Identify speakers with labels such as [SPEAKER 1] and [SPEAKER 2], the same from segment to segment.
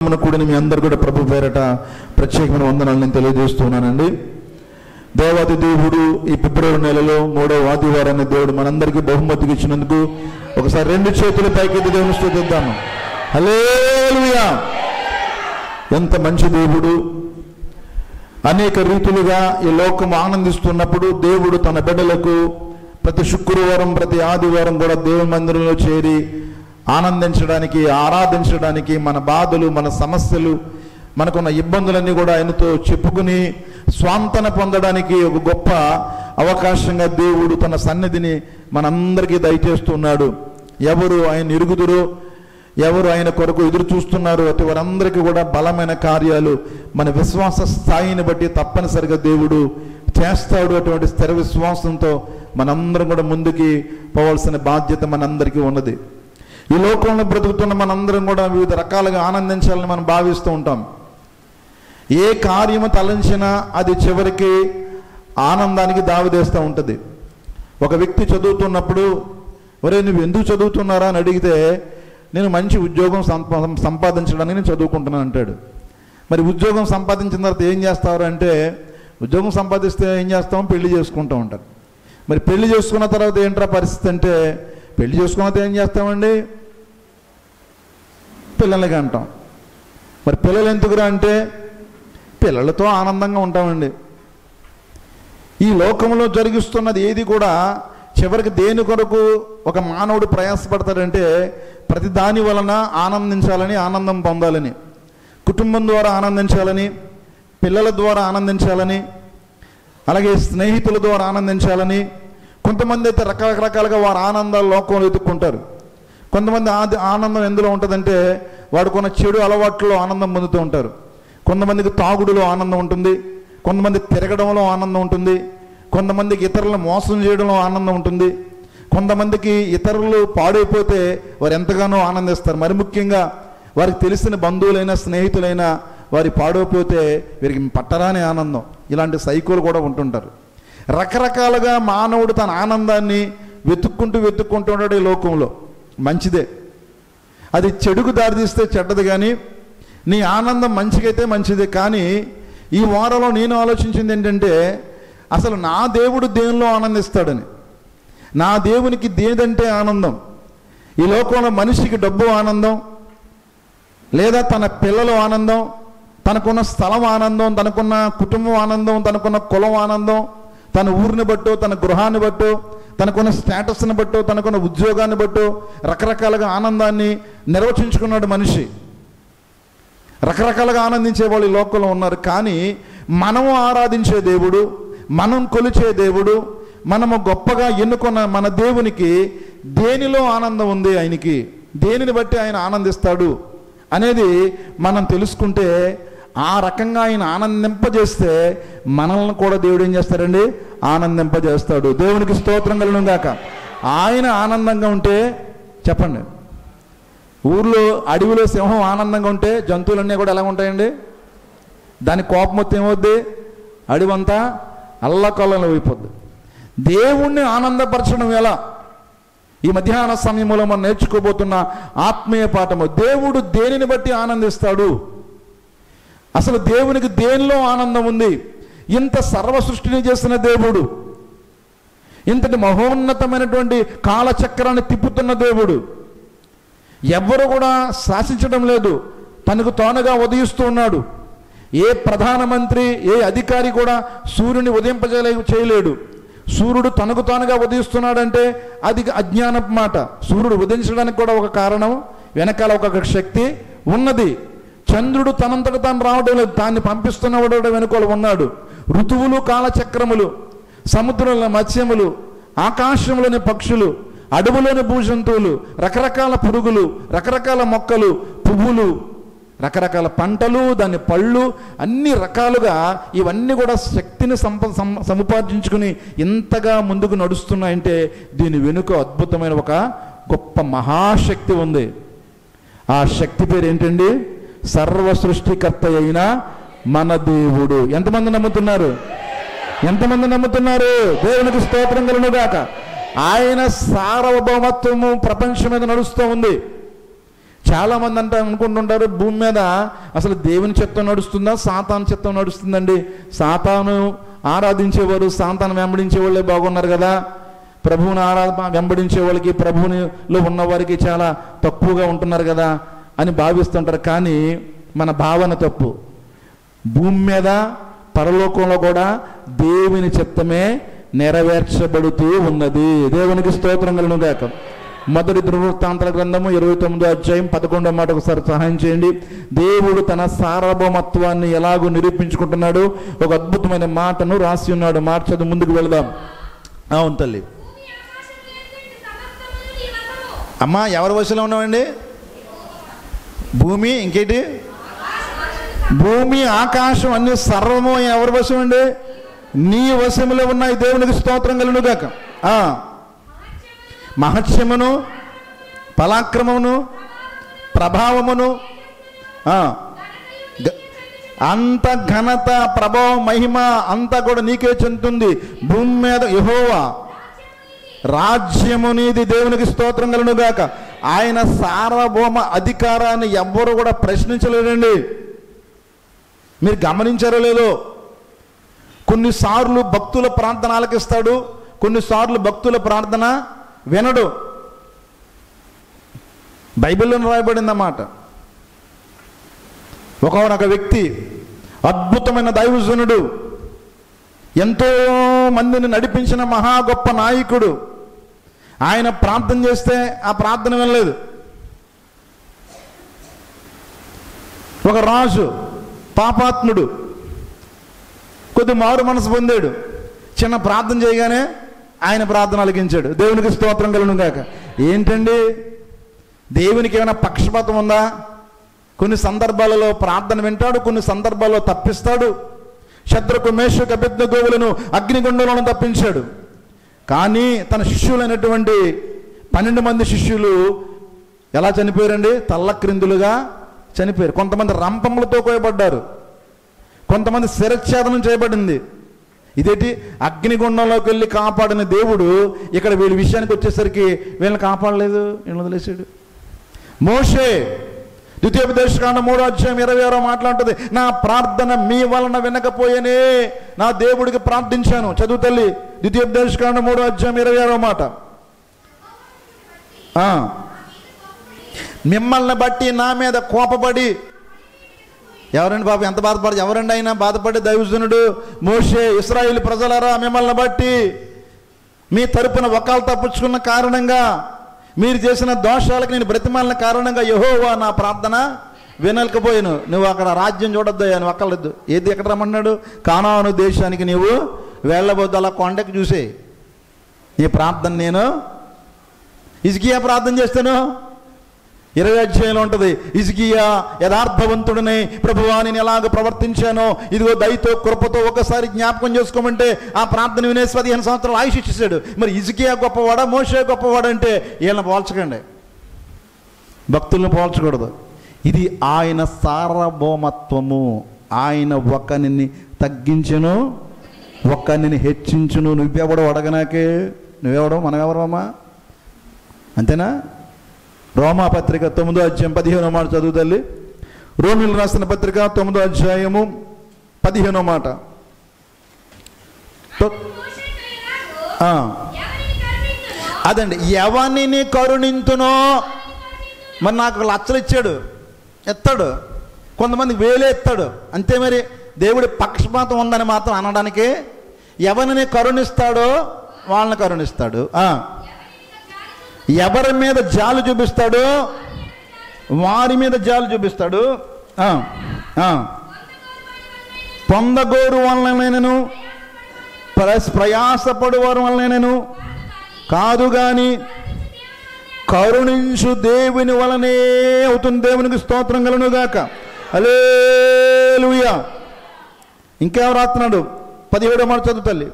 [SPEAKER 1] నామమున కూడిన మీ అందరు కూడా ప్రభు పేరట ప్రత్యేకమైన వందనాలు నేను తెలియజేస్తున్నానండి. దేవాది దేవుడు ఈ ఫిబ్రవరి నెలలో 3వ ఆదివారాన్ని దేవుడు మనందరికీ బహుమతికి ఇచ్చినందుకు ఒకసారి 2 చేతుల పైకెత్తి దేవుని స్తుతిద్దాము. హల్లెలూయా! ఎంత మంచి దేవుడు. అనేక రీతులుగా ఈ లోకం ఆనందిస్తున్నప్పుడు దేవుడు తన బిడ్డలకు ప్రతి శుక్రవారం ప్రతి ఆదివారం కూడా దేవుని మందిరంలో చేరి ఆనందించడానికి, ఆరాధించడానికి, మన బాధలు, మన సమస్యలు, మనకున్న ఇబ్బందులన్నీ కూడా ఆయనతో చెప్పుకుని స్వాంతన పొందడానికి ఒక గొప్ప అవకాశంగా దేవుడు తన సన్నిధిని మనందరికీ దయచేస్తున్నాడు. ఎవరు ఆయన ఎరుగుదురో, ఎవరు ఆయన కొరకు ఎదురు చూస్తున్నారు అటు వారందరికీ కూడా బలమైన కార్యాలు మన విశ్వాస స్థాయిని బట్టి తప్పనిసరిగా దేవుడు చేస్తాడు. అటువంటి స్థిర విశ్వాసంతో మనందరం కూడా ముందుకి పోవాల్సిన బాధ్యత మనందరికీ ఉన్నది. ఈ లోకంలో బ్రతుకుతున్న మనందరం కూడా వివిధ రకాలుగా ఆనందించాలని మనం భావిస్తూ ఉంటాం. ఏ కార్యము తలంచినా అది చివరికి ఆనందానికి దావిదేస్తూ ఉంటుంది. ఒక వ్యక్తి చదువుతున్నప్పుడు, ఒరే నువ్వు ఎందుకు చదువుతున్నారా అని అడిగితే, నేను మంచి ఉద్యోగం సంపాదించడానికి నేను చదువుకుంటున్నాను అంటాడు. మరి ఉద్యోగం సంపాదించిన తర్వాత ఏం చేస్తారు అంటే, ఉద్యోగం సంపాదిస్తే ఏం చేస్తాం, పెళ్లి చేసుకుంటూ ఉంటారు. మరి పెళ్లి చేసుకున్న తర్వాత ఏంట్రా పరిస్థితి అంటే, పెళ్లి చేసుకున్న తర్వాత ఏం చేస్తామండి, పిల్లలకి అంటాం. మరి పిల్లలు ఎందుకురా అంటే, పిల్లలతో ఆనందంగా ఉంటామండి. ఈ లోకంలో జరిగిస్తున్నది ఏది కూడా చివరికి దేని కొరకు ఒక మానవుడు ప్రయాసపడతాడంటే, ప్రతి దాని వలన ఆనందించాలని, ఆనందం పొందాలని, కుటుంబం ద్వారా ఆనందించాలని, పిల్లల ద్వారా ఆనందించాలని, అలాగే స్నేహితుల ద్వారా ఆనందించాలని. కొంతమంది అయితే రకరకాలుగా వారు ఆనందాలు లోకంలో వెతుక్కుంటారు. కొంతమంది ఆనందం ఎందులో ఉంటుందంటే, వాడుకున్న చెడు అలవాట్లలో ఆనందం పొందుతూ ఉంటారు. కొంతమందికి తాగుడులో ఆనందం ఉంటుంది, కొంతమంది తిరగడంలో ఆనందం ఉంటుంది, కొంతమందికి ఇతరులను మోసం చేయడంలో ఆనందం ఉంటుంది, కొంతమందికి ఇతరులు పాడైపోతే వారు ఎంతగానో ఆనందిస్తారు. మరి ముఖ్యంగా వారికి తెలిసిన బంధువులైనా స్నేహితులైనా వారి పాడైపోతే వీరికి పట్టరాని ఆనందం. ఇలాంటి సైకోలు కూడా ఉంటుంటారు. రకరకాలుగా మానవుడు తన ఆనందాన్ని వెతుక్కుంటూ ఉంటాడు ఈ లోకంలో. మంచిదే, అది చెడుకు దారితీస్తే చెడ్డది. కానీ నీ ఆనందం మంచిగైతే మంచిదే. కానీ ఈ వారంలో నేను ఆలోచించింది ఏంటంటే, అసలు నా దేవుడు దేనిలో ఆనందిస్తాడని. నా దేవునికి దేనిదంటే ఆనందం? ఈ లోకంలో మనిషికి డబ్బు ఆనందం, లేదా తన పిల్లలు ఆనందం, తనకున్న స్థలం ఆనందం, తనకున్న కుటుంబం ఆనందం, తనకున్న కులం ఆనందం, తన ఊరిని బట్టో, తన గృహాన్ని బట్టో, తనకున్న స్టేటస్ని బట్టో, తనకున్న ఉద్యోగాన్ని బట్టో రకరకాలుగా ఆనందాన్ని నిర్వచించుకున్నాడు మనిషి. రకరకాలుగా ఆనందించేవాళ్ళు ఈ లోకంలో ఉన్నారు. కానీ మనము ఆరాధించే దేవుడు, మనం కొలిచే దేవుడు, మనము గొప్పగా ఎన్నుకున్న మన దేవునికి దేనిలో ఆనందం ఉంది, ఆయనకి దేనిని బట్టి ఆయన ఆనందిస్తాడు అనేది మనం తెలుసుకుంటే, ఆ రకంగా ఆయన ఆనందింపజేస్తే మనల్ని కూడా దేవుడు ఏం చేస్తారండి, ఆనందింపజేస్తాడు. దేవునికి స్తోత్రం కలుగును గాక. ఆయన ఆనందంగా ఉంటే చెప్పండి, ఊర్లో అడవిలో సింహం ఆనందంగా ఉంటే జంతువులన్నీ కూడా ఎలా ఉంటాయండి? దాని కోపం మొత్తం ఏమవుద్ది, అడవంతా అల్లకల్లలో అయిపోద్ది. దేవుణ్ణి ఆనందపరచడం ఎలా? ఈ మధ్యాహ్న సమయంలో మనం నేర్చుకోబోతున్న ఆత్మీయ పాఠము, దేవుడు దేనిని బట్టి ఆనందిస్తాడు, అసలు దేవునికి దేనిలో ఆనందం ఉంది? ఇంత సర్వ సృష్టిని చేసిన దేవుడు, ఇంతటి మహోన్నతమైనటువంటి కాలచక్రాన్ని తిప్పుతున్న దేవుడు, ఎవ్వరు కూడా శాసించడం లేదు, తనకు తానుగా ఉదయిస్తూ ఉన్నాడు. ఏ ప్రధానమంత్రి, ఏ అధికారి కూడా సూర్యుని చేయలేడు. సూర్యుడు తనకు తానుగా ఉదయిస్తున్నాడంటే అది అజ్ఞానపు మాట. సూర్యుడు ఉదయించడానికి కూడా ఒక కారణం, వెనకాల ఒక శక్తి ఉన్నది. చంద్రుడు తనంతట తాను రావడం లేదు, దాన్ని పంపిస్తున్నవాడు వెనుకలు ఉన్నాడు. ఋతువులు, కాలచక్రములు, సముద్రంలో మత్స్యములు, ఆకాశంలోని పక్షులు, అడవులోని భూజంతువులు, రకరకాల పురుగులు, రకరకాల మొక్కలు, పువ్వులు, రకరకాల పంటలు, దాని పళ్ళు, అన్ని రకాలుగా ఇవన్నీ కూడా శక్తిని సముపార్జించుకుని ఇంతగా ముందుకు నడుస్తున్నాయంటే దీని వెనుక అద్భుతమైన ఒక గొప్ప మహాశక్తి ఉంది. ఆ శక్తి పేరు ఏంటండి? సర్వ సృష్టికర్త అయిన మన దేవుడు. ఎంతమంది నమ్ముతున్నారు? ఎంతమంది నమ్ముతున్నారు? దేవునికి స్తోత్రం కలుగును గాక. ఆయన సార్వభౌమత్వము ప్రపంచం మీద నడుస్తూ ఉంది. చాలామంది అనుకుంటుంటారు భూమి మీద అసలు దేవుని చిత్తం నడుస్తుందా సాతాను చిత్తం నడుస్తుందండి. సాతాను ఆరాధించేవారు సాతాను వెంబడించే వాళ్ళే బాగున్నారు కదా, ప్రభువుని వెంబడించే వాళ్ళకి ప్రభువునిలో ఉన్నవారికి చాలా తక్కువగా ఉంటున్నారు కదా అని భావిస్తుంటారు. కానీ మన భావన తప్పు. భూమి మీద పరలోకంలో కూడా దేవుని చిత్తమే నెరవేర్చబడుతూ ఉన్నది. దేవునికి స్తోత్రం కలుగును గాక. మొదటి దినవృత్తాంతాల గ్రంథము 29వ అధ్యాయం 11వ మాట ఒకసారి సహాయం చేయండి. దేవుడు తన సార్వభౌమత్వాన్ని ఎలాగో నిరూపించుకుంటున్నాడు ఒక అద్భుతమైన మాటను రాసి ఉన్నాడు. మాట చదువు ముందుకు వెళదాం. అవును తల్లి. అమ్మా ఎవరి వశంలో ఉన్నామండి? భూమి ఇంకేంటి? భూమి ఆకాశం అన్ని సర్వము ఎవరి వశం అండి? నీ వశములో ఉన్నాయి. దేవునికి స్తోత్రం కలుగును గాక. మహత్యమును పరాక్రమమును ప్రభావమును అంత ఘనత ప్రభావం మహిమ అంతా కూడా నీకే చెందుతుంది. భూమి మీద యెహోవా రాజ్యము నీది. దేవునికి స్తోత్రం కలుగును గాక. ఆయన సార్వభౌమ అధికారాన్ని ఎవ్వరూ కూడా ప్రశ్నించలేరండి. మీరు గమనించారో లేదో, కొన్నిసార్లు భక్తుల ప్రార్థన ఆలకిస్తాడు, కొన్నిసార్లు భక్తుల ప్రార్థన వినడు. బైబిల్లో రాయబడిందన్నమాట. ఒక వ్యక్తి అద్భుతమైన దైవజనుడు, ఎంతో మందిని నడిపించిన మహా గొప్ప నాయకుడు, ఆయన ప్రార్థన చేస్తే ఆ ప్రార్థన వినలేదు. ఒక రాజు పాపాత్ముడు కొద్ది మారు మనసు పొందాడు, చిన్న ప్రార్థన చేయగానే ఆయన ప్రార్థన ఆలకించాడు. దేవునికి స్తోత్రం కలుగును గాక. ఏంటండి దేవునికి ఏమైనా పక్షపాతం ఉందా? కొన్ని సందర్భాలలో ప్రార్థన వింటాడు, కొన్ని సందర్భాల్లో తప్పిస్తాడు. శద్రకు మేషకు అబేద్నెగోవులను అగ్నిగుండంలో తప్పించాడు. కానీ తన శిష్యులైనటువంటి 12 మంది శిష్యులు ఎలా చనిపోయారండి? తల్లక్రిందులుగా చనిపోయారు. కొంతమంది రంపములతో కోయబడ్డారు, కొంతమంది శిరచ్ఛేదనం చేయబడింది. ఇదేంటి? అగ్నిగుండంలోకి వెళ్ళి కాపాడిన దేవుడు ఇక్కడ వీళ్ళ విషయానికి వచ్చేసరికి వీళ్ళని కాపాడలేదు, వీళ్ళని వదిలేశాడు. మోషే ద్వితీయోపదేశకాండం 3వ అధ్యాయం 26వ మాట్లాడుతుంది, నా ప్రార్థన మీ వలన వినకపోయేనే నా దేవుడికి ప్రార్థించాను. చదువు తల్లి. ద్వితీయోపదేశకాండం 3వ అధ్యాయం 26వ మాట. మిమ్మల్ని బట్టి నా మీద కోపపడి, ఎవరండి బాబు ఎంత బాధపడి, ఎవరండి అయినా బాధపడి దైవజనుడు మోషే, ఇశ్రాయేలు ప్రజలారా మిమ్మల్ని బట్టి మీ తరపున వకాలు తప్పించుకున్న కారణంగా, మీరు చేసిన దోషాలకు నేను బ్రతిమాలిన కారణంగా యెహోవా నా ప్రార్థన వినలేకపోయాను. నువ్వు అక్కడ రాజ్యం చూడొద్దయ్యా, నువ్వు అక్కర్లేదు. ఏది ఎక్కడ రమ్మన్నాడు? కానాను దేశానికి నీవు వెళ్ళబోద్దు, అలా కొండకి చూసే నీ ప్రార్థన నేను హిజ్కియా ప్రార్థన చేస్తాను. 20వ అధ్యాయంలో ఉంటుంది, హిజ్కియా యథార్థవంతుడిని, ప్రభువా నేను ఎలాగ ప్రవర్తించానో ఇదిగో దయతో కృపతో ఒకసారి జ్ఞాపకం చేసుకోమంటే ఆ ప్రార్థన వినేసి 15 సంవత్సరాలు ఆయుష్ ఇచ్చేసాడు. మరి హిజ్కియా గొప్పవాడా మోషే గొప్పవాడంటే వీళ్ళని పోల్చకండి, భక్తులను పోల్చకూడదు. ఇది ఆయన సార్వభౌమత్వము. ఆయన ఒకరిని తగ్గించును, ఒకరిని హెచ్చించును. నువ్వెవడో అడగనాకే, నువ్వెవడో మనమెవరమ్మా, అంతేనా? రోమా పత్రిక 9వ అధ్యాయం 15వ మాట చదువు తల్లి. రోమిలు రాసిన పత్రిక 9వ అధ్యాయము 15వ మాట. అదండి, ఎవరిని కరుణింతునో. మరి నాకు లక్షలు ఇచ్చాడు, ఎత్తాడు, కొంతమంది వేలే ఎత్తాడు, అంతే. మరి దేవుడి పక్షపాతం ఉందని మాత్రం అనడానికి, ఎవరిని కరుణిస్తాడో వాళ్ళని కరుణిస్తాడు. ఎవరి మీద జాలు చూపిస్తాడో వారి మీద జాలు చూపిస్తాడు. పొందగోరు వలనైనను ప్రయాసపడు వారి వలనైనను కాదు గాని కరుణించు దేవుని వలనే అవుతుంది. దేవునికి స్తోత్రం కలుగును గాక. హల్లెలూయా. ఇంకేం రాస్తున్నాడు? 17వ మాట చదువు తల్లి.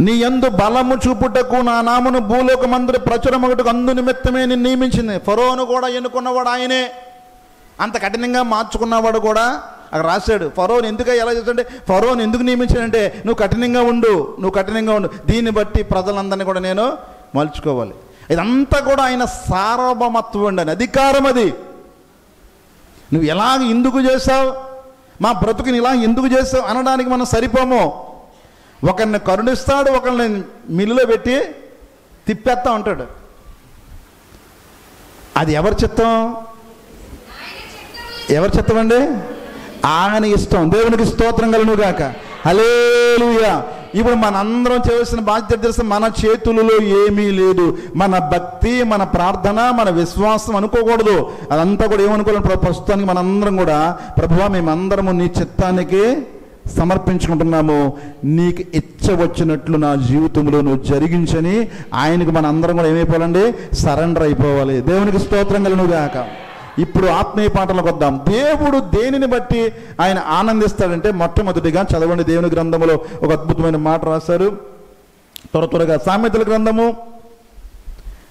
[SPEAKER 1] నీ యందు బలము చూపుటకు నా నామను భూలోకమందరి ప్రచురమగుటకు అందు నిమిత్తమే నేను నియమించింది. ఫరోను కూడా ఎన్నుకున్నవాడు ఆయనే, అంత కఠినంగా మార్చుకున్నవాడు కూడా అక్కడ రాశాడు. ఫరోను ఎందుకు ఎలా చేస్తుంటే, ఫరోను ఎందుకు నియమించాడంటే నువ్వు కఠినంగా ఉండు, నువ్వు కఠినంగా ఉండు, దీన్ని బట్టి ప్రజలందరినీ కూడా నేను మలుచుకోవాలి. ఇదంతా కూడా ఆయన సార్వభౌమత్వం అండి, అధికారం అది. నువ్వు ఎలాగ ఎందుకు చేసావు, మా బ్రతుకుని ఇలా ఎందుకు చేసావు అనడానికి మనం సరిపోము. ఒకరిని కరుణిస్తాడు, ఒకరిని మిల్లులో పెట్టి తిప్పేస్తా ఉంటాడు. అది ఎవరి చిత్తం? ఎవరి చిత్తం అండి? ఆయన ఇష్టం. దేవునికి స్తోత్రం కలుగును గాక. హల్లెలూయా. ఇప్పుడు మనందరం చేయవలసిన బాధ్యత తెలుసు, మన చేతులలో ఏమీ లేదు. మన భక్తి, మన ప్రార్థన, మన విశ్వాసం అనుకోకూడదు. అదంతా కూడా ఏమనుకోవాలి? ప్రస్తుతానికి మనందరం కూడా ప్రభువా మేమందరము నీ చిత్తానికి సమర్పించుకుంటున్నాము, నీకు ఇచ్చ వచ్చినట్లు నా జీవితంలో నువ్వు జరిగించని ఆయనకు మన అందరం కూడా ఏమైపోవాలండి? సరెండర్ అయిపోవాలి. దేవునికి స్తోత్రం కలుగును గాక. ఇప్పుడు ఆత్మీయ పాటలకు వద్దాం. దేవుడు దేనిని బట్టి ఆయన ఆనందిస్తాడంటే, మొట్టమొదటిగా చదవండి, దేవుని గ్రంథములో ఒక అద్భుతమైన మాట రాశారు. త్వరగా సామెతల గ్రంథము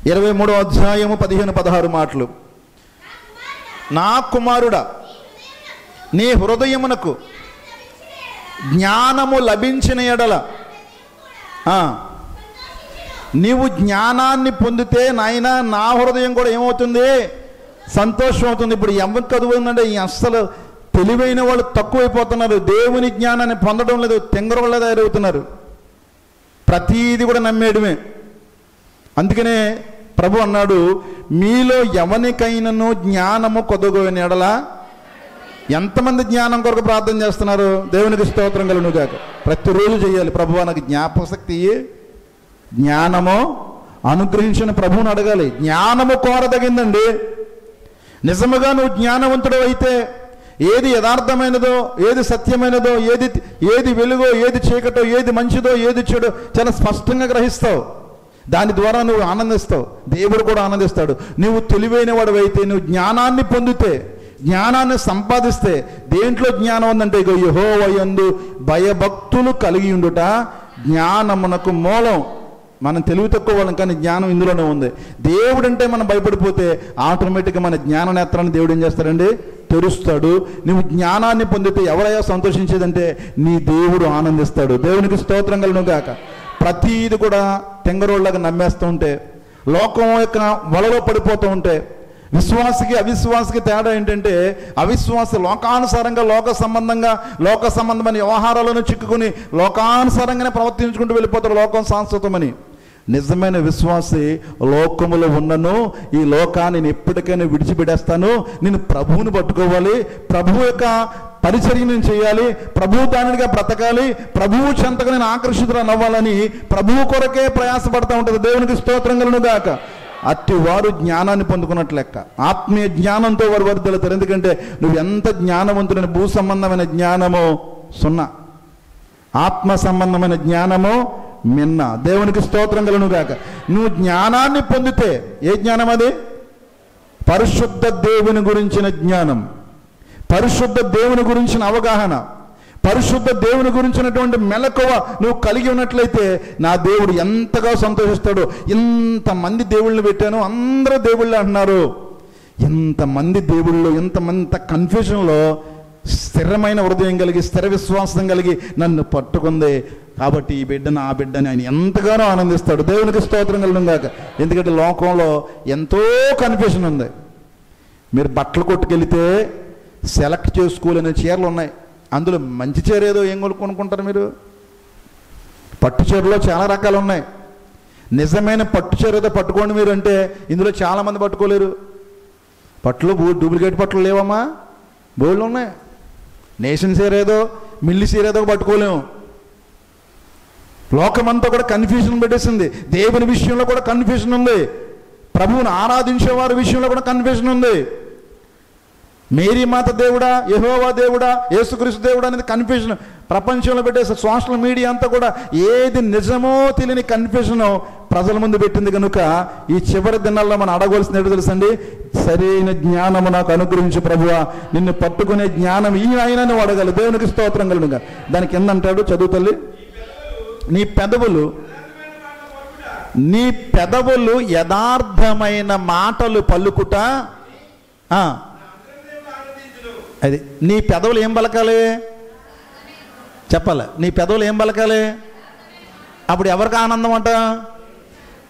[SPEAKER 1] 23వ అధ్యాయము 15-16 మాటలు. నా కుమారుడా, నీ హృదయమునకు జ్ఞానము లభించిన ఎడల, నీవు జ్ఞానాన్ని పొందితే నాయన నా హృదయం కూడా ఏమవుతుంది? సంతోషం అవుతుంది. ఇప్పుడు ఎవరికి చదువుందంటే ఈ అస్సలు తెలివైన వాళ్ళు తక్కువైపోతున్నారు. దేవుని జ్ఞానాన్ని పొందడం లేదు, తెంగరవల్ల తయారవుతున్నారు. ప్రతీది కూడా నమ్మేయడమే. అందుకనే ప్రభు అన్నాడు, మీలో ఎవరికైనాను జ్ఞానము కొదగని ఎడల. ఎంతమంది జ్ఞానం కొరకు ప్రార్థన చేస్తున్నారు? దేవునికి స్తోత్రం కలుగును గాక. ప్రతిరోజు చేయాలి, ప్రభువా నాకు జ్ఞాపశక్తి, జ్ఞానము అనుగ్రహించిన ప్రభువుని అడగాలి. జ్ఞానము కోరదగిందండి. నిజముగా నువ్వు జ్ఞానవంతుడు అయితే ఏది యథార్థమైనదో, ఏది సత్యమైనదో, ఏది వెలుగో, ఏది చీకటో, ఏది మంచిదో, ఏది చెడో చాలా స్పష్టంగా గ్రహిస్తావు. దాని ద్వారా నువ్వు ఆనందిస్తావు, దేవుడు కూడా ఆనందిస్తాడు. నువ్వు తెలివైన వాడు అయితే, నువ్వు జ్ఞానాన్ని పొందితే, జ్ఞానాన్ని సంపాదిస్తే, దేంట్లో జ్ఞానం ఉందంటే ఇగో యెహోవాయందు భయభక్తులు కలిగి ఉండుట జ్ఞానమునకు మూలం. మనం తెలివి తక్కువ వాళ్ళం, కానీ జ్ఞానం ఇందులోనే ఉంది. దేవుడు అంటే మనం భయపడిపోతే ఆటోమేటిక్గా మన జ్ఞాన నేత్రాన్ని దేవుడు ఏం చేస్తాడండి? తెరుస్తాడు. నువ్వు జ్ఞానాన్ని పొందితే ఎవరయ్యా సంతోషించేదంటే నీ దేవుడు ఆనందిస్తాడు. దేవునికి స్తోత్రం కలుగును గాక. ప్రతీది కూడా తెంగరోళ్ళగా నమ్మేస్తూ ఉంటే, లోకం యొక్క వలలో పడిపోతూ ఉంటే, విశ్వాసికి అవిశ్వాసికి తేడా ఏంటంటే, అవిశ్వాసి లోకానుసారంగా లోక సంబంధమైన వ్యవహారాలను చిక్కుకుని లోకానుసారంగానే ప్రవర్తించుకుంటూ వెళ్ళిపోతారు, లోకం శాశ్వతమని. నిజమైన విశ్వాసి లోకములో ఉన్నను ఈ లోకాన్ని నేను ఎప్పటికైనా విడిచిపెట్టేస్తాను, నేను ప్రభువుని పట్టుకోవాలి, ప్రభువు యొక్క పరిచర్య నేను చేయాలి, ప్రభువు దానిగా బ్రతకాలి, ప్రభువు చెంతగా నేను ఆకర్షితులను అవ్వాలని ప్రభువు కొరకే ప్రయాసపడతా ఉంటుంది. దేవునికి స్తోత్రం కలుగును గాక. అట్టి వారు జ్ఞానాన్ని పొందుకున్నట్లు లెక్క. ఆత్మీయ జ్ఞానంతో వారు వర్ధిల్లుతారు. ఎందుకంటే నువ్వు ఎంత జ్ఞానవంతుడైన, భూ సంబంధమైన జ్ఞానము 0, ఆత్మ సంబంధమైన జ్ఞానము మిన్న. దేవునికి స్తోత్రం కలుగును గాక. నువ్వు జ్ఞానాన్ని పొందితే, ఏ జ్ఞానం అది? పరిశుద్ధ దేవుని గురించిన జ్ఞానం, పరిశుద్ధ దేవుని గురించిన అవగాహన, పరిశుద్ధ దేవుని గురించినటువంటి మెలకువ నువ్వు కలిగి ఉన్నట్లయితే నా దేవుడు ఎంతగా సంతోషిస్తాడు. ఇంతమంది దేవుళ్ళని పెట్టాను, అందరూ దేవుళ్ళు అంటున్నారు. ఇంతమంది దేవుళ్ళు, ఇంత కన్ఫ్యూజన్లో స్థిరమైన హృదయం కలిగి, స్థిర విశ్వాసం కలిగి నన్ను పట్టుకుంది కాబట్టి ఈ బిడ్డను ఆ బిడ్డని ఆయన ఎంతగానో ఆనందిస్తాడు. దేవునికి స్తోత్రం కలుగును గాక. ఎందుకంటే లోకంలో ఎంతో కన్ఫ్యూజన్ ఉంది. మీరు బట్టలు కొట్టుకెళ్తే సెలెక్ట్ చేసుకోలేని చీరలు ఉన్నాయి. అందులో మంచి చీర ఏదో ఏం కొనుక్కుంటారు మీరు? పట్టు చీరలో చాలా రకాలు ఉన్నాయి. నిజమైన పట్టు చీర ఏదో పట్టుకోండి మీరు అంటే ఇందులో చాలామంది పట్టుకోలేరు. పట్టులో డూప్లికేట్ పట్టులు లేవమ్మా, బోళ్ళు ఉన్నాయి. నేషన్ చీర ఏదో, మిల్లి చీర ఏదో పట్టుకోలేము. లోకమంతా కూడా కన్ఫ్యూజన్ పెట్టేసింది. దేవుని విషయంలో కూడా కన్ఫ్యూజన్ ఉంది, ప్రభువుని ఆరాధించే వారి విషయంలో కూడా కన్ఫ్యూజన్ ఉంది. మేరీ మాత దేవుడా, యెహోవా దేవుడా, యేసుక్రీస్తు దేవుడా అనేది కన్ఫ్యూజన్ ప్రపంచంలో పెట్టేసి సోషల్ మీడియా అంతా కూడా ఏది నిజమో తెలియని కన్ఫ్యూజన్ ప్రజల ముందు పెట్టింది. కనుక ఈ చివరి దినాల్లో మనం అడగవలసింది ఏంటో తెలుసండి? సరైన జ్ఞానము నాకు అనుగ్రహించు ప్రభువా, నిన్ను పట్టుకునే జ్ఞానం ఈ ఆయన నువ్వు అడగాలి. దేవునికి స్తోత్రం కలుగునుగా. దానికి ఏందంటాడు? చదువు తల్లి. నీ పెదవులు యథార్థమైన మాటలు పలుకుట. అది నీ పెదవులు ఏం పలకాలి? చెప్పాలి. నీ పెదవులు ఏం పలకాలి? అప్పుడు ఎవరికి ఆనందం అంట?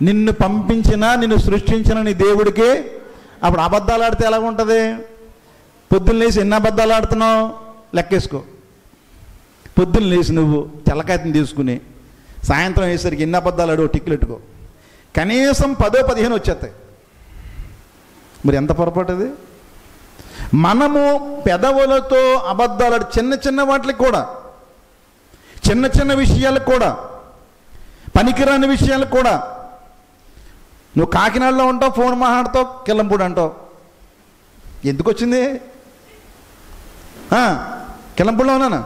[SPEAKER 1] నిన్ను పంపించిన నిన్ను సృష్టించిన నీ దేవుడికి అప్పుడు అబద్ధాలు ఆడితే ఎలా ఉంటుంది? పొద్దున్న లేచి ఎన్ని అబద్ధాలు ఆడుతున్నావు లెక్కేసుకో. పొద్దున్న లేచి నువ్వు తెల్లకాయతని తీసుకుని సాయంత్రం అయ్యేసరికి ఎన్ని అబద్ధాలు ఆడు టిక్కులు పెట్టుకో, కనీసం 10-15 వచ్చేస్తాయి. మరి ఎంత పొరపాటు అది? మనము పెదవులతో అబద్ధాలు ఆడి చిన్న చిన్న వాటికి కూడా, చిన్న చిన్న విషయాలకు కూడా, పనికిరాని విషయాలకు కూడా. నువ్వు కాకినాడలో ఉంటావు, ఫోన్ మాట్లాడతావు, కిల్లంపూడి అంటావు. ఎందుకు వచ్చింది? కిల్లంపూడిలో ఉన్నాను,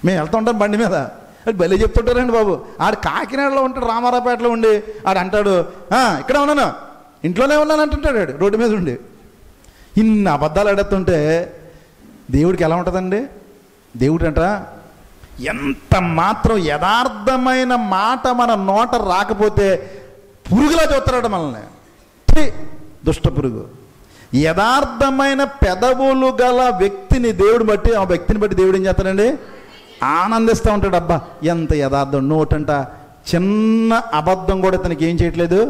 [SPEAKER 1] మేము వెళ్తూ ఉంటాం బండి మీద. అది భలే చెప్తుంటారండి బాబు. ఆడు కాకినాడలో ఉంటాడు, రామారావుపేటలో ఉండి ఆడు అంటాడు ఇక్కడ ఉన్నాను, ఇంట్లోనే ఉన్నాను అంటుంటాడు ఆడు రోడ్డు మీద ఉండి. ఇన్ని అబద్ధాలు ఆడుతుంటే దేవుడికి ఎలా ఉంటుందండి? దేవుడు అంట ఎంత మాత్రం యథార్థమైన మాట మన నోట రాకపోతే పురుగులా చూస్తారట మనల్ని. దుష్ట పురుగు. యథార్థమైన పెదవులు గల వ్యక్తిని దేవుడు బట్టి, ఆ వ్యక్తిని బట్టి దేవుడు ఏం చేస్తాడండి? ఆనందిస్తూ ఉంటాడు. అబ్బా ఎంత యథార్థం, నోటంట చిన్న అబద్ధం కూడా తనకి ఏం చేయట్లేదు,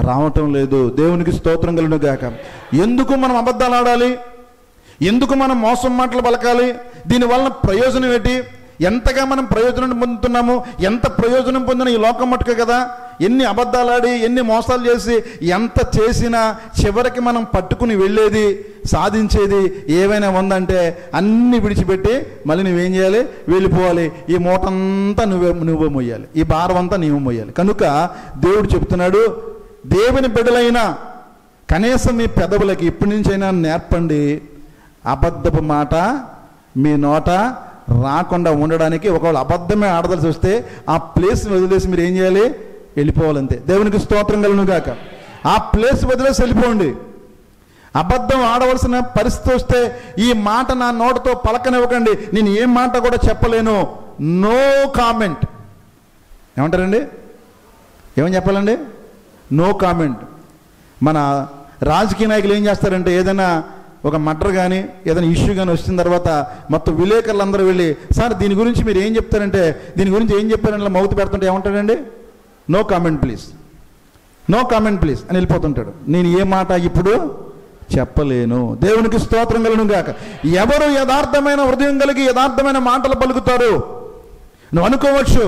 [SPEAKER 1] రావటం లేదు. దేవునికి స్తోత్రం కలుగును గాక. ఎందుకు మనం అబద్ధాలు ఆడాలి? ఎందుకు మనం మోసం మాటలు పలకాలి? దీనివల్ల ప్రయోజనం ఏంటి? ఎంతగా మనం ప్రయోజనం పొందుతున్నాము? ఎంత ప్రయోజనం పొందిన ఈ లోకం మట్టుకే కదా. ఎన్ని అబద్ధాలు ఆడి, ఎన్ని మోసాలు చేసి, ఎంత చేసినా చివరికి మనం పట్టుకుని వెళ్ళేది, సాధించేది ఏవైనా ఉందంటే అన్నీ విడిచిపెట్టి మళ్ళీ నువ్వేం చేయాలి? వెళ్ళిపోవాలి. ఈ మూటంతా నువ్వే మొయ్యాలి, ఈ భారం అంతా నీవు మొయ్యాలి. కనుక దేవుడు చెప్తున్నాడు, దేవుని బిడ్డలైనా కనీసం మీ పెదవులకి ఇప్పటి నుంచైనా నేర్పండి, అబద్ధపు మాట మీ నోట రాకుండా ఉండడానికి. ఒకవేళ అబద్ధమే ఆడదలసి వస్తే ఆ ప్లేస్ని వదిలేసి మీరు ఏం చేయాలి? వెళ్ళిపోవాలంతే. దేవునికి స్తోత్రం కలుగును గాక. ఆ ప్లేస్ వదిలేసి వెళ్ళిపోండి. అబద్ధం ఆడవలసిన పరిస్థితి వస్తే ఈ మాట నా నోటితో పలకనివ్వకండి, నేను ఏం మాట కూడా చెప్పలేను. No comment. ఏమంటారండి? ఏమని చెప్పాలండి? No comment. మన రాజకీయ నాయకులు ఏం చేస్తారంటే, ఏదైనా ఒక మర్డర్ కానీ ఏదైనా ఇష్యూ కానీ వచ్చిన తర్వాత మొత్తం విలేకరులు అందరూ వెళ్ళి, సార్ దీని గురించి మీరు ఏం చెప్తారంటే, దీని గురించి ఏం చెప్పారని మౌత్ పెడుతుంటే ఏమంటాడండి? No comment please, no comment please అని వెళ్ళిపోతుంటాడు. నేను ఏ మాట ఇప్పుడు చెప్పలేను. దేవునికి స్తోత్రం కలుగును గాక. ఎవరు యథార్థమైన హృదయం కలిగి యథార్థమైన మాటలు పలుకుతారు? నువ్వు అనుకోవచ్చు,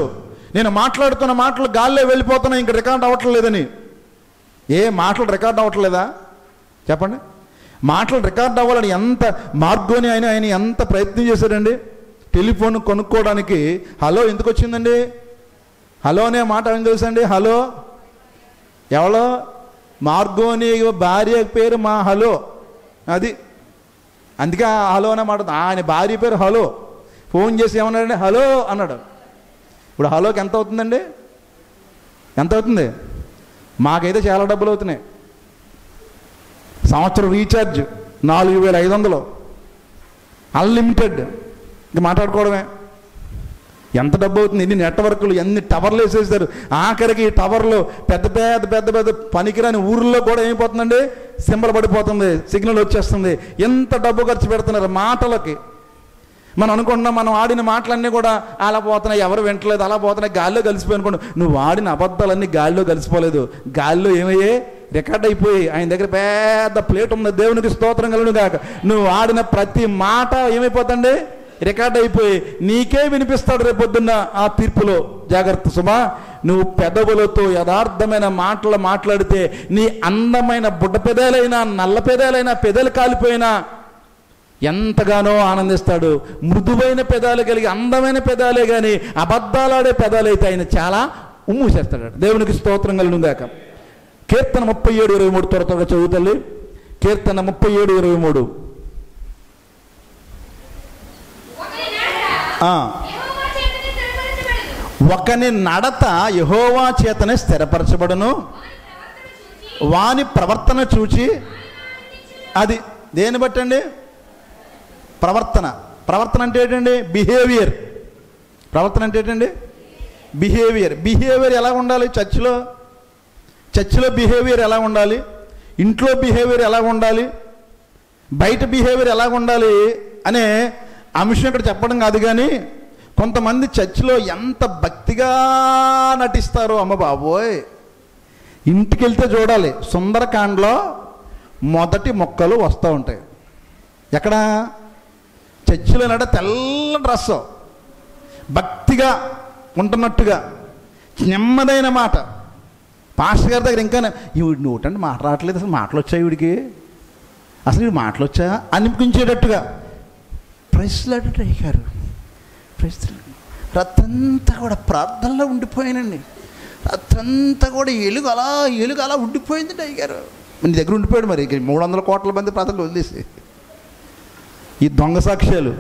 [SPEAKER 1] నేను మాట్లాడుతున్న మాటలు గాల్లో వెళ్ళిపోతున్నా, ఇంక రికార్డ్ అవ్వట్లేదని. ఏ మాటలు రికార్డ్ అవ్వట్లేదా చెప్పండి? మాటలు రికార్డ్ అవ్వాలని ఎంత మార్గోని ఆయన ఎంత ప్రయత్నం చేశాడండి. టెలిఫోన్ కొనుక్కోవడానికి హలో ఎందుకు వచ్చిందండి? హలో అనే మాట ఏం తెలుసండి? హలో ఎవరో మార్గోని భార్య పేరు మా హలో, అది అందుకే హలో అనే మాట. ఆయన భార్య పేరు హలో. ఫోన్ చేసి ఏమన్నాడండి? హలో అన్నాడు. ఇప్పుడు హలోకి ఎంత అవుతుందండి? ఎంత అవుతుంది? మాకైతే చాలా డబ్బులు అవుతున్నాయి. సంవత్సరం రీఛార్జ్ 4500, అన్లిమిటెడ్, ఇంక మాట్లాడుకోవడమే. ఎంత డబ్బు అవుతుంది? ఎన్ని నెట్వర్క్లు, ఎన్ని టవర్లు వేసేసారు. ఆఖరికి ఈ టవర్లు పెద్ద పెద్ద పెద్ద పెద్ద పనికిరాని ఊర్లో కూడా ఏమైపోతుందండి? సింబల్ పడిపోతుంది, సిగ్నల్ వచ్చేస్తుంది. ఎంత డబ్బు ఖర్చు పెడుతున్నారు మాటలకి. మనం అనుకుంటున్నాం మనం ఆడిన మాటలన్నీ కూడా అలా పోతున్నాయి, ఎవరు వింటలేదు, అలా పోతున్నాయి, గాల్లో కలిసిపోయి అనుకోండి. నువ్వు ఆడిన అబద్ధాలన్నీ గాల్లో కలిసిపోలేదు, గాల్లో ఏమయ్యే? రికార్డ్ అయిపోయి ఆయన దగ్గర పెద్ద ప్లేట్ ఉంది. దేవునికి స్తోత్రం కలుగును గాక. నువ్వు ఆడిన ప్రతి మాట ఏమైపోతండి? రికార్డ్ అయిపోయి నీకే వినిపిస్తాడు రేపొద్దున్న ఆ తీర్పులో. జాగ్రత్త సుమా. నువ్వు పెదవులతో యథార్థమైన మాటలు మాట్లాడితే నీ అందమైన బుడ్డ పెదాలైనా, నల్ల పెదాలైనా, పెదలు కాలిపోయినా ఎంతగానో ఆనందిస్తాడు. మృదువైన పెదాలు కలిగి అందమైన పెదాలే కానీ అబద్ధాలాడే పెదాలైతే ఆయన చాలా ఉమ్ము చేస్తాడు. దేవునికి స్తోత్రం కలుగును గాక. కీర్తన 37:23 త్వరగా చదువుతల్లి. కీర్తన 37:23. ఒకని నడత యెహోవా చేతనే స్థిరపరచబడును, వాని ప్రవర్తన చూచి. అది దేని బట్టండి? ప్రవర్తన. ప్రవర్తన అంటే ఏంటండి? బిహేవియర్. ప్రవర్తన అంటే ఏంటండి? బిహేవియర్. బిహేవియర్ ఎలా ఉండాలి? చర్చిలో బిహేవియర్ ఎలా ఉండాలి? ఇంట్లో బిహేవియర్ ఎలా ఉండాలి? బయట బిహేవియర్ ఎలా ఉండాలి అనే అంశం ఇక్కడ చెప్పడం కాదు. కానీ కొంతమంది చర్చిలో ఎంత భక్తిగా నటిస్తారో అమ్మ బాబోయ్, ఇంటికి వెళ్తే చూడాలి, సుందరకాండలో మొదటి మొక్కలు వస్తూ ఉంటాయి. ఎక్కడ? చర్చిలో నడ తెల్ల డ్రెస్సు, భక్తిగా ఉంటున్నట్టుగా, నెమ్మదైన మాట. పాస్టర్ గారి దగ్గర ఇంకా ఈవిడ నోటంటే మాట రావట్లేదు, అసలు మాటలు వచ్చాయి ఈవిడికి, అసలు ఈవిడ మాటలు వచ్చా అనిపించేటట్టుగా ప్రైస్లాడ్ అయ్యారు. రాత్రంతా కూడా ప్రార్థనలో ఉండిపోయానండి. రాత్రంతా కూడా ఎలుగు అలా ఉండిపోయిందండి అయ్యారు. నీ దగ్గర ఉండిపోయాడు. మరి 300 కోట్ల మంది ప్రార్థనలు వదిలేసి ఈ దొంగ సాక్ష్యాలు,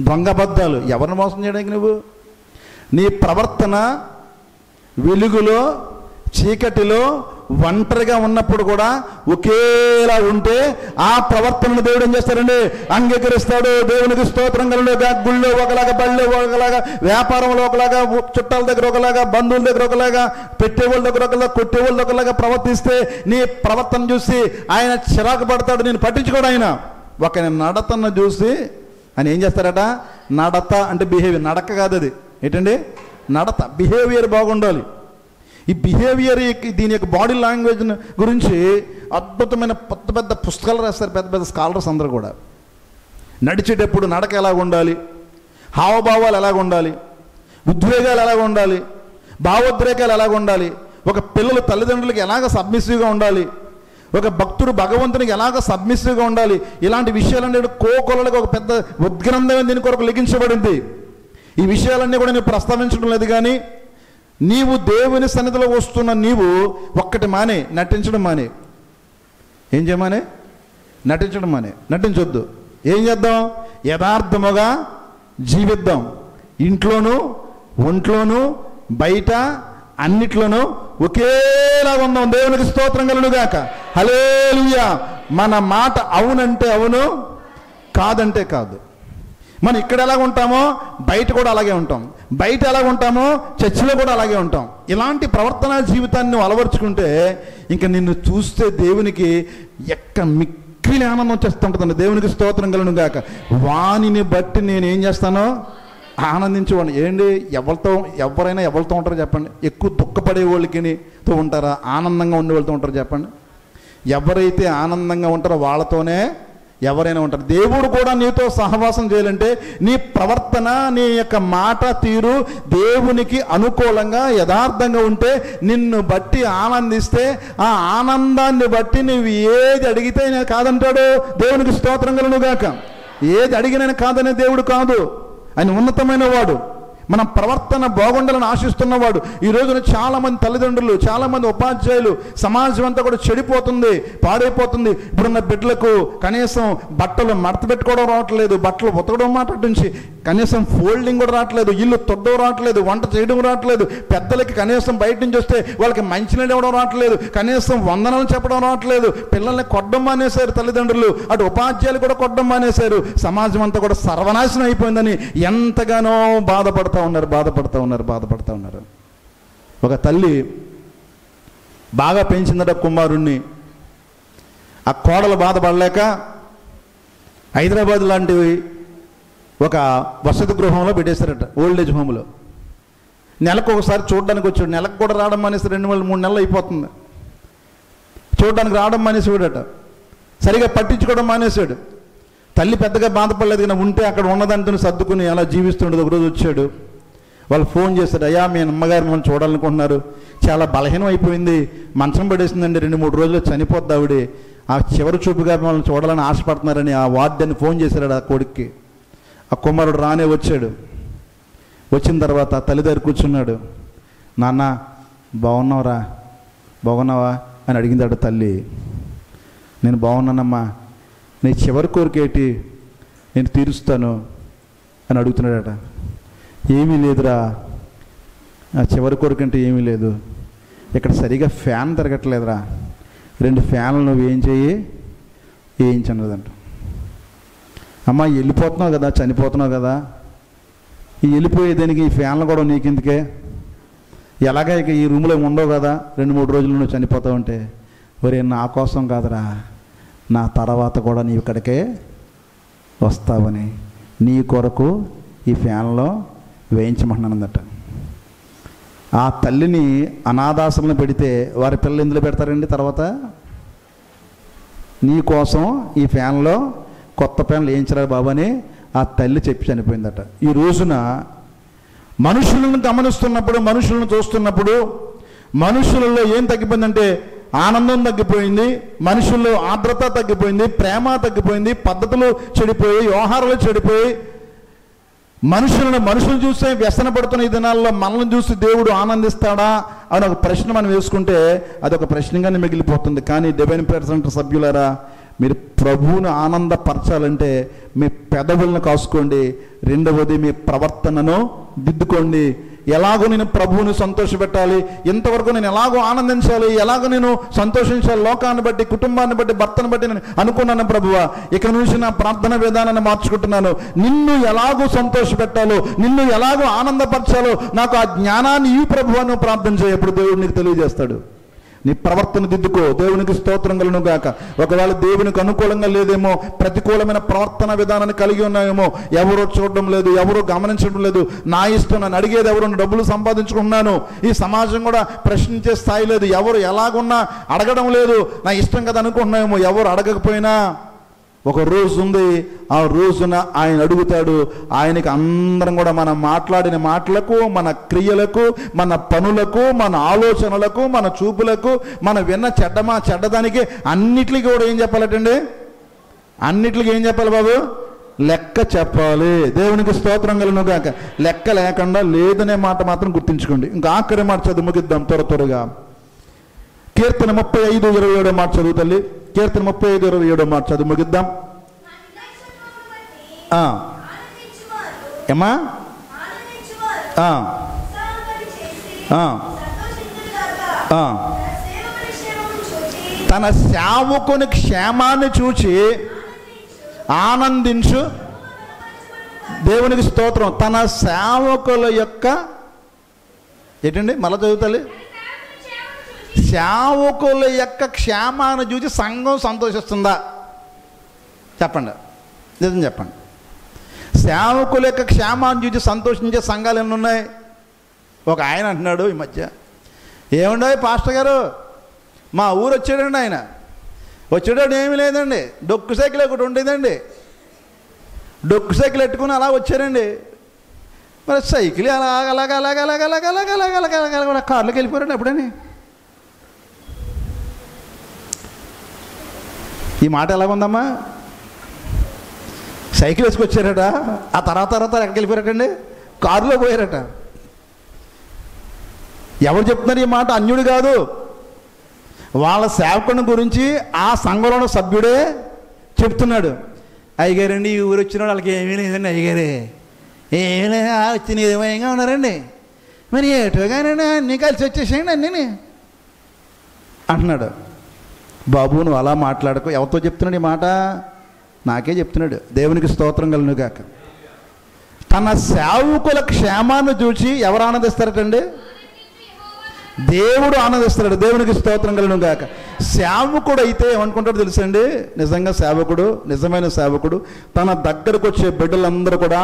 [SPEAKER 1] దొంగ అబద్ధాలు ఎవరిని మోసం చేయడానికి? నువ్వు నీ ప్రవర్తన వెలుగులో చీకటిలో ఒంటరిగా ఉన్నప్పుడు కూడా ఒకేలా ఉంటే ఆ ప్రవర్తనను దేవుడు ఏం చేస్తారండి? అంగీకరిస్తాడు. దేవునికి స్తోత్రం కలుగుగా. గుళ్ళో ఒకలాగా, బళ్ళో ఒకలాగా, వ్యాపారంలో ఒకలాగా, చుట్టాల దగ్గర ఒకలాగా, బంధువుల దగ్గర ఒకలాగా, పెట్టేవాళ్ళ దగ్గర ఒకలాగా, కొట్టేవాళ్ళ ఒకలాగా ప్రవర్తిస్తే నీ ప్రవర్తన చూసి ఆయన చిరాకు పడతాడు. నేను పట్టించుకోడు ఆయన. ఒక నడతను చూసి ఆయన ఏం చేస్తారట? నడత అంటే బిహేవియర్, నడక కాదు అది. ఏంటండి? నడత, బిహేవియర్ బాగుండాలి. ఈ బిహేవియర్, దీని యొక్క బాడీ లాంగ్వేజ్ గురించి అద్భుతమైన పెద్ద పెద్ద పుస్తకాలు రాస్తారు పెద్ద పెద్ద స్కాలర్స్ అందరూ కూడా. నడిచేటప్పుడు నడక ఎలాగ ఉండాలి, హావభావాలు ఎలాగ ఉండాలి, ఉద్వేగాలు ఎలాగ ఉండాలి, భావోద్రేకాలు ఎలాగ ఉండాలి, ఒక పిల్లలు తల్లిదండ్రులకి ఎలాగ సబ్మిసివ్గా ఉండాలి, ఒక భక్తుడు భగవంతునికి ఎలాగ సబ్మిసివ్గా ఉండాలి, ఇలాంటి విషయాలన్నీ కోకొలలకు ఒక పెద్ద ఉద్గ్రంథం దీని కొరకు లిఖించబడింది. ఈ విషయాలన్నీ కూడా నేను ప్రస్తావించడం లేదు. కానీ నీవు దేవుని సన్నిధిలో వస్తున్న నీవు ఒక్కటి మానే, నటించడం మానే. ఏం చేయమానే? నటించడం మానే. నటించొద్దు. ఏం చేద్దాం? యథార్థముగా జీవిద్దాం. ఇంట్లోనూ, ఒంట్లోనూ, బయట అన్నిట్లోనూ ఒకేలా ఉందాం. దేవునికి స్తోత్రం కలుగుగాక. హల్లెలూయా. మన మాట అవునంటే అవును, కాదంటే కాదు. మనం ఇక్కడ ఎలాగ ఉంటామో బయట కూడా అలాగే ఉంటాం, బయట ఎలాగ ఉంటామో చర్చిలో కూడా అలాగే ఉంటాం. ఇలాంటి ప్రవర్తన జీవితాన్ని నువ్వు అలవర్చుకుంటే ఇంకా నిన్ను చూస్తే దేవునికి మిక్కిలి ఆనందం వచ్చేస్తుంటుందండి. దేవునికి స్తోత్రం కలుగును గాక. వానిని బట్టి నేను ఏం చేస్తానో ఆనందించేవాడిని. ఏంటి? ఎవరైనా ఎవరితో ఉంటారో చెప్పండి? ఎక్కువ దుఃఖపడే వాళ్ళకితో ఉంటారా, ఆనందంగా ఉండే వాళ్ళతో ఉంటారో చెప్పండి? ఎవరైతే ఆనందంగా ఉంటారో వాళ్ళతోనే ఎవరైనా ఉంటారు. దేవుడు కూడా నీతో సహవాసం చేయాలంటే నీ ప్రవర్తన, నీ యొక్క మాట తీరు దేవునికి అనుకూలంగా యథార్థంగా ఉంటే, నిన్ను బట్టి ఆనందిస్తే, ఆ ఆనందాన్ని బట్టి నువ్వు ఏది అడిగితే నేను కాదంటాడు. దేవునికి స్తోత్రం కలుగును గాక. ఏది అడిగిన కాదనే దేవుడు కాదు, ఆయన ఉన్నతమైన వాడు. మన ప్రవర్తన బాగుండాలని ఆశిస్తున్నవాడు. ఈ రోజున చాలామంది తల్లిదండ్రులు, చాలామంది ఉపాధ్యాయులు, సమాజం అంతా కూడా చెడిపోతుంది, పాడైపోతుంది. ఇప్పుడున్న బిడ్డలకు కనీసం బట్టలు మడత పెట్టుకోవడం రావట్లేదు, బట్టలు ఉతకడం మాట నుంచి కనీసం ఫోల్డింగ్ కూడా రావట్లేదు, ఇల్లు తొడ్డం రావట్లేదు, వంట చేయడం రావట్లేదు. పెద్దలకి కనీసం బయట నుంచి వస్తే వాళ్ళకి మంచినీళ్ళు ఇవ్వడం రావట్లేదు, కనీసం వందనాలు చెప్పడం రావట్లేదు. పిల్లల్ని కొట్టడం మానేశారు తల్లిదండ్రులు, అటు ఉపాధ్యాయులు కూడా కొట్టడం మానేశారు. సమాజం అంతా కూడా సర్వనాశనం అయిపోయిందని ఎంతగానో బాధపడతారు. బాధపడుతూ ఉన్నారు. ఒక తల్లి బాగా పెంచిందట కుమారుణ్ణి. ఆ కోడలు బాధపడలేక హైదరాబాద్ లాంటివి ఒక వసతి గృహంలో పెట్టేశారట, ఓల్డేజ్ హోమ్లో. నెలకు ఒకసారి చూడడానికి వచ్చాడు. నెలకు కూడా రావడం మానేసి 2-3 నెలలు అయిపోతుంది. చూడడానికి రావడం మానేసాడట, సరిగా పట్టించుకోవడం మానేశాడు. తల్లి పెద్దగా బాధపడలేదు, కానీ ఉంటే అక్కడ ఉన్నదంతా సర్దుకుని అలా జీవిస్తుండదు. ఒకరోజు వచ్చాడు, వాళ్ళు ఫోన్ చేశాడు, అయ్యా మీ అమ్మగారు మనం చూడాలనుకుంటున్నారు, చాలా బలహీనం అయిపోయింది, మంచం పడేసిందండి, 2-3 రోజుల్లో చనిపోద్ది ఆవిడ, ఆ చివరి చూపుగా మనల్ని చూడాలని ఆశపడుతున్నారని ఆ వార్డెన్ ఫోన్ చేశాడు ఆ కొడుక్కి. ఆ కుమారుడు రానే వచ్చాడు. వచ్చిన తర్వాత తల్లి దగ్గర కూర్చున్నాడు. నాన్న బాగున్నావా అని అడిగిందాడు తల్లి. నేను బాగున్నానమ్మా, నీ చివరి కోరికేటి నేను తీరుస్తాను అని అడుగుతున్నాడట. ఏమీ లేదురా, ఆ చివరి కోరిక అంటే ఏమీ లేదు, ఇక్కడ సరిగా ఫ్యాన్ తిరగట్లేదురా, 2 ఫ్యాన్లు నువ్వు ఏం చెయ్యి వేయించన్నదంట. అమ్మ వెళ్ళిపోతున్నావు కదా, చనిపోతున్నావు కదా, ఈ వెళ్ళిపోయేదానికి ఈ ఫ్యాన్లు కూడా నీకెందుకే, ఎలాగా ఇక ఈ రూమ్లో ఉండవు కదా, 2-3 రోజులు నువ్వు చనిపోతావు అంటే, ఒరే నా కోసం కాదురా, నా తర్వాత కూడా నీవు ఇక్కడికే వస్తావని నీ కొరకు ఈ ఫ్యాన్లో వేయించమంటున్నానందట. ఆ తల్లిని అనాథాశ్రమంలో పెడితే వారి పిల్లలు ఎందులో పెడతారండి? తర్వాత నీ కోసం ఈ ఫ్యాన్లో కొత్త ఫ్యాన్లు వేయించరారు బాబు అని ఆ తల్లి చెప్పి చనిపోయిందట. ఈ రోజున మనుషులను గమనిస్తున్నప్పుడు, మనుషులను చూస్తున్నప్పుడు మనుషులలో ఏం తగ్గిపోయిందంటే ఆనందం తగ్గిపోయింది, మనుషుల్లో ఆర్ద్రత తగ్గిపోయింది, ప్రేమ తగ్గిపోయింది, పద్ధతులు చెడిపోయి, వ్యవహారాలు చెడిపోయి, మనుషులు చూస్తే వ్యసన పడుతున్న ఈ దినాల్లో మనల్ని చూసి దేవుడు ఆనందిస్తాడా అని ఒక ప్రశ్న మనం వేసుకుంటే అదొక ప్రశ్నగానే మిగిలిపోతుంది. కానీ డివైన్ పర్సెంట్ సభ్యులారా, మీరు ప్రభువును ఆనందపరచాలంటే మీ పెదవులను కాసుకోండి. రెండవది మీ ప్రవర్తనను దిద్దుకోండి. ఎలాగో నేను ప్రభువుని సంతోషపెట్టాలి, ఇంతవరకు నేను ఎలాగో ఆనందించాలి, ఎలాగో నేను సంతోషించాలి, లోకాన్ని బట్టి, కుటుంబాన్ని బట్టి, భర్తను బట్టి నేను అనుకున్నాను ప్రభువా, ఇక నుంచి నా ప్రార్థన విధానాన్ని మార్చుకుంటున్నాను. నిన్ను ఎలాగో సంతోషపెట్టాలో, నిన్ను ఎలాగో ఆనందపరచాలో నాకు ఆ జ్ఞానాన్ని ఈ ప్రభువా నువ్వు ప్రార్థన చేయప్పుడు దేవుడు నీకు తెలియజేస్తాడు. నీ ప్రవర్తన దిద్దుకో. దేవునికి స్తోత్రం కలుగును గాక. ఒకవేళ దేవునికి అనుకూలంగా లేదేమో, ప్రతికూలమైన ప్రవర్తన విధానాన్ని కలిగి ఉన్నాయేమో, ఎవరో చూడడం లేదు, ఎవరో గమనించడం లేదు, నా ఇష్టం, నన్ను అడిగేది ఎవరు, డబ్బులు సంపాదించుకుంటున్నాను, ఈ సమాజం కూడా ప్రశ్నించే స్థాయి లేదు, ఎవరు ఎలాగున్నా అడగడం లేదు, నా ఇష్టం కదా అనుకుంటున్నాయేమో. ఎవరు అడగకపోయినా ఒక రోజు ఉంది, ఆ రోజున ఆయన అడుగుతాడు. ఆయనకి అందరం కూడా మనం మాట్లాడిన మాటలకు, మన క్రియలకు, మన పనులకు, మన ఆలోచనలకు, మన చూపులకు, మన విన్న చెడ్డదానికి అన్నిటికీ కూడా ఏం చెప్పాలటండి? అన్నిటికీ ఏం చెప్పాలి బాబు? లెక్క చెప్పాలి. దేవునికి స్తోత్రం కలుగును గాక. లెక్క లేకుండా లేదనే మాట మాత్రం గుర్తుంచుకోండి. ఇంకా ఆఖరి మాట చదువు ముగిద్దాం త్వరగా. కీర్తన 35:27 మాట చదువు తల్లి. కీర్తన 35:27 మాట చదువు ముగిద్దాం. ఏమా? తన సేవకుని క్షేమాన్ని చూచి ఆనందించు. దేవునికి స్తోత్రం. తన సేవకుల యొక్క ఏంటండి? మళ్ళా చదువుతాలి. సేవకుల యొక్క క్షేమాన్ని చూసి సంఘం సంతోషిస్తుందా? చెప్పండి, నిజం చెప్పండి. సేవకుల యొక్క క్షేమాన్ని చూసి సంతోషించే సంఘాలు ఎన్ని ఉన్నాయి? ఒక ఆయన అంటున్నాడు ఈ మధ్య, ఏముండవు పాస్టర్ గారు, మా ఊరు వచ్చాడండి. ఆయన వచ్చాడు ఏమీ లేదండి, డొక్కు సైకిల్ ఒకటి ఉండేదండి, డొక్కు సైకిల్ ఎట్టుకుని అలా వచ్చారండి. మరి సైకిల్ అలాగ కార్లోకి వెళ్ళిపోయారండి. ఎప్పుడని ఈ మాట ఎలాగుందమ్మా? సైకిల్ వేసుకొచ్చారట, ఆ తర్వాత ఎక్కడికి వెళ్ళిపోయారటండి? కారులో పోయారట. ఎవరు చెప్తున్నారు ఈ మాట? అన్యుడు కాదు, వాళ్ళ సేవకుని గురించి ఆ సంఘంలో సభ్యుడే చెప్తున్నాడు. అయ్యగారండి, ఈ ఊరు వచ్చిన వాళ్ళకి ఏమీ లేదండి, అయ్యగారే ఏమీ లేదు, వచ్చిన ఏమైనా ఉన్నారండి, మరి ఏటో కానీ అన్నీ కలిసి వచ్చేసేయండి అన్నీ అంటున్నాడు. బాబు నువ్వు అలా మాట్లాడకు. ఎవరితో చెప్తున్నాడు ఈ మాట? నాకే చెప్తున్నాడు. దేవునికి స్తోత్రం కలుగును గాక. తన సేవకుల క్షేమాన్ని చూసి ఎవరు ఆనందిస్తారటండి? దేవుడు ఆనందిస్తాడు. దేవునికి స్తోత్రం కలుగును గాక. సేవకుడు అయితే ఏమనుకుంటాడో తెలుసండి? నిజంగా సేవకుడు, నిజమైన సేవకుడు తన దగ్గరకు వచ్చే బిడ్డలందరూ కూడా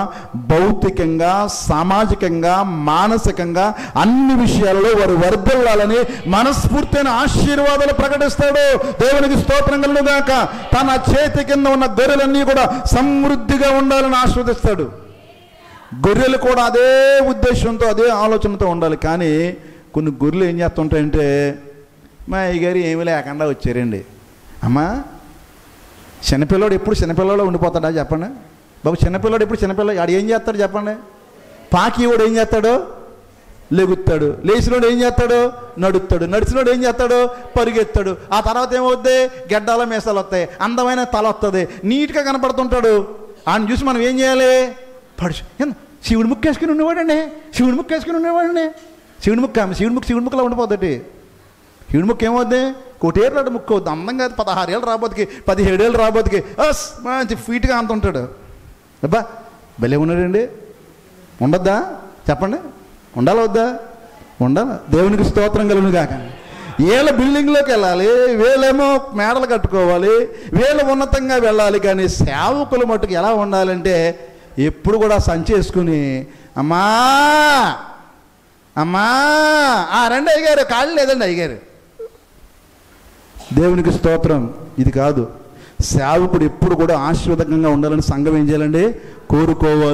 [SPEAKER 1] భౌతికంగా, సామాజికంగా, మానసికంగా అన్ని విషయాలలో వారు వర్ధిల్లాలని మనస్ఫూర్తిని ఆశీర్వాదాలు ప్రకటిస్తాడు. దేవునికి స్తోత్రం కలుగును గాక. తన చేతి కింద ఉన్న గొర్రెలన్నీ కూడా సమృద్ధిగా ఉండాలని ఆస్వాదిస్తాడు. గొర్రెలు కూడా అదే ఉద్దేశంతో, అదే ఆలోచనతో ఉండాలి. కానీ కొన్ని గొర్రెలు ఏం చేస్తుంటాయంటే, మా అయ్యగారు ఏమీ లేకుండా వచ్చారండి. అమ్మా, చిన్నపిల్లోడు ఎప్పుడు చిన్నపిల్లలో ఉండిపోతాడా చెప్పండి బాబు? చిన్నపిల్లోడు ఎప్పుడు చిన్నపిల్లడు ఆడు ఏం చేస్తాడు చెప్పండి? పాకివాడు ఏం చేస్తాడు? లెగుతాడు. లేచినోడు ఏం చేస్తాడు? నడుస్తాడు. నడిచినోడు ఏం చేస్తాడు? పరిగెత్తాడు. ఆ తర్వాత ఏమవుద్ది? గెడ్డాల మీసాలు వస్తాయి, అందమైన తల వస్తుంది, నీట్గా కనపడుతుంటాడు. ఆయన చూసి మనం ఏం చేయాలి? శివుడి ముక్కు వేసుకుని ఉండేవాడండి, శివుడి ముక్కు వేసుకుని ఉండేవాడండి. శివుడి ముక్కులా ఉండిపోద్ది. శివుడి ముక్కు ఏమవుద్ది? కోటేళ్ళ ముక్కు అవుద్ది. అందం కాదు. 16 ఏళ్ళు రాబోతుకి, 17 ఏళ్ళు రాబోతుకి మంచి ఫీట్గా అంత ఉంటాడు. అబ్బా భలే ఉన్నాడండి. ఉండొద్దా చెప్పండి? ఉండాలి వద్దా? ఉండాలి. దేవునికి స్తోత్రం కలుగును గాక. వీళ్ళ బిల్డింగ్లోకి వెళ్ళాలి, వీళ్ళేమో మేడలు కట్టుకోవాలి, వీళ్ళు ఉన్నతంగా వెళ్ళాలి. కానీ సేవకుల మట్టుకు ఎలా ఉండాలంటే ఎప్పుడు కూడా సంచి వేసుకుని, అమ్మా
[SPEAKER 2] అమ్మా రండి అయ్యగారు, కాళ్ళు లేదండి అయ్యగారు.
[SPEAKER 1] దేవునికి స్తోత్రం. ఇది కాదు. సేవకుడు ఎప్పుడు కూడా ఆశీర్వాదకంగా ఉండాలని సంఘం ఏం చేయాలండి? కోరుకోవాలి.